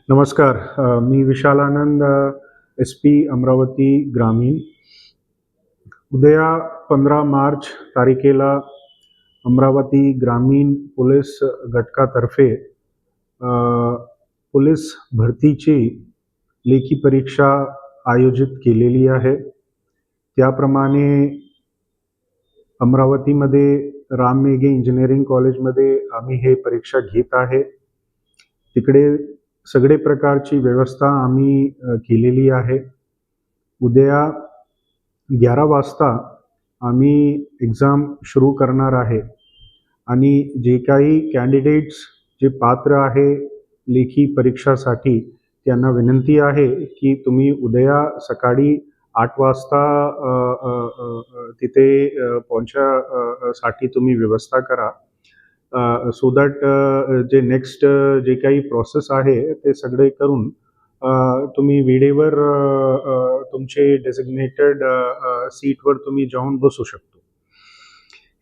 नमस्कार. मी विशाल आनंद, SP अमरावती ग्रामीण. उद्या 15 मार्च तारखेला अमरावती ग्रामीण पोलीस घटकातर्फे पोलीस भरतीची लेखी परीक्षा आयोजित केलेली आहे. त्याप्रमाणे अमरावतीमध्ये राम मेघे इंजिनिअरिंग कॉलेजमध्ये आम्ही हे परीक्षा घेत आहे. तिकडे सगळे प्रकारची व्यवस्था आम्ही केलेली आहे. उद्या 11 वाजता आम्ही एक्झाम सुरू करणार आहे आणि जे काही कॅन्डिडेट्स जे पात्र आहे लेखी परीक्षासाठी त्यांना विनंती आहे की तुम्ही उद्या सकाळी 8 वाजता तिथे पोहोचण्यासाठी तुम्ही व्यवस्था करा. सो दॅट जे नेक्स्ट जे काही प्रोसेस आहे ते सगळे करून तुम्ही वेळेवर तुमचे डेसिग्नेटेड सीटवर तुम्ही जाऊन बसू शकतो.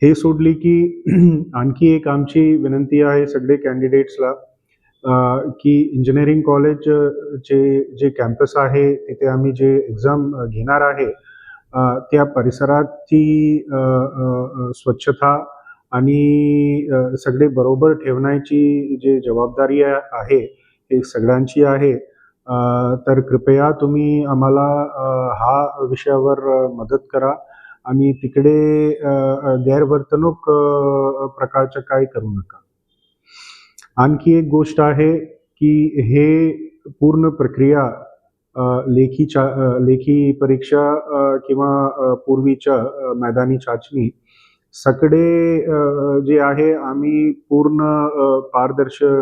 हे सोडली की आणखी एक आमची विनंती आहे सगळे कॅन्डिडेट्सला की इंजिनिअरिंग कॉलेज जे कॅम्पस आहे तिथे आम्ही जे एक्झाम घेणार आहे त्या परिसराची स्वच्छता आणि सगळे बरोबर ठेवण्याची जी जबाबदारी आहे हे सगळ्यांची आहे. तर कृपया तुम्ही आम्हाला हा विषयावर मदत करा आणि तिकडे गैरवर्तणूक प्रकारचं काही करू नका. आणखी एक गोष्ट आहे की हे पूर्ण प्रक्रिया लेखी परीक्षा किंवा पूर्वीच्या मैदानी चाचणी सगळे जे आहे आम्ही पूर्ण पारदर्शकताने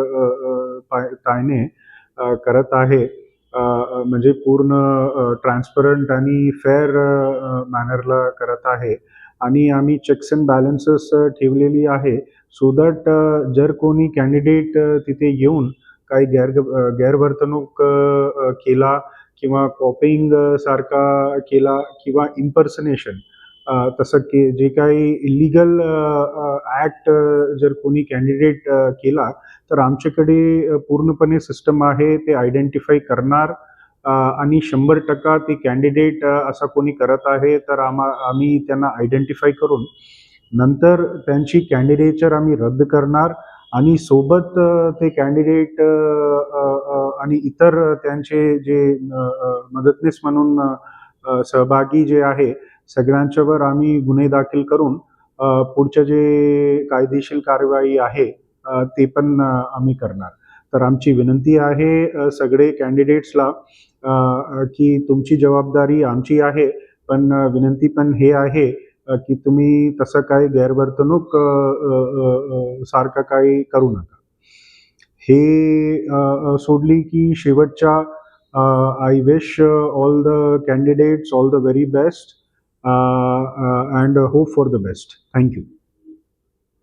करत आहे. म्हणजे पूर्ण ट्रान्सपरंट आणि फेअर मॅनरला करत आहे आणि आम्ही चेक्स अँड बॅलन्सेस ठेवलेली आहे सो दॅट जर कोणी कॅन्डिडेट तिथे येऊन काही गैरवर्तणूक केला किंवा कॉपिंग सारखा केला किंवा इम्पर्सनेशन तसं जे काही इलिगल ॲक्ट जर कोणी कॅन्डिडेट केला तर आमच्याकडे पूर्णपणे सिस्टम आहे ते आयडेंटिफाय करणार आणि 100% ते कॅन्डिडेट असा कोणी करत आहे तर आम्ही त्यांना आयडेंटिफाय करून नंतर त्यांची कॅन्डिडेचर आम्ही रद्द करणार आणि सोबत ते कॅन्डिडेट आणि इतर त्यांचे जे मदतनीस म्हणून सहभागी जे आहे सगळ्यांच्यावर आम्ही गुन्हे दाखल करून पुढचे जे कायदेशीर कारवाई आहे ते पण आम्ही करणार. तर आमची विनंती आहे सगळे कॅन्डिडेट्सला की तुमची जबाबदारी आमची आहे पण विनंती पण हे आहे की तुम्ही तसं काही गैरवर्तणूक सारखं काही करू नका. हे सोडली की शेवटच्या I wish all the candidates all the very best and hope for the best. Thank you.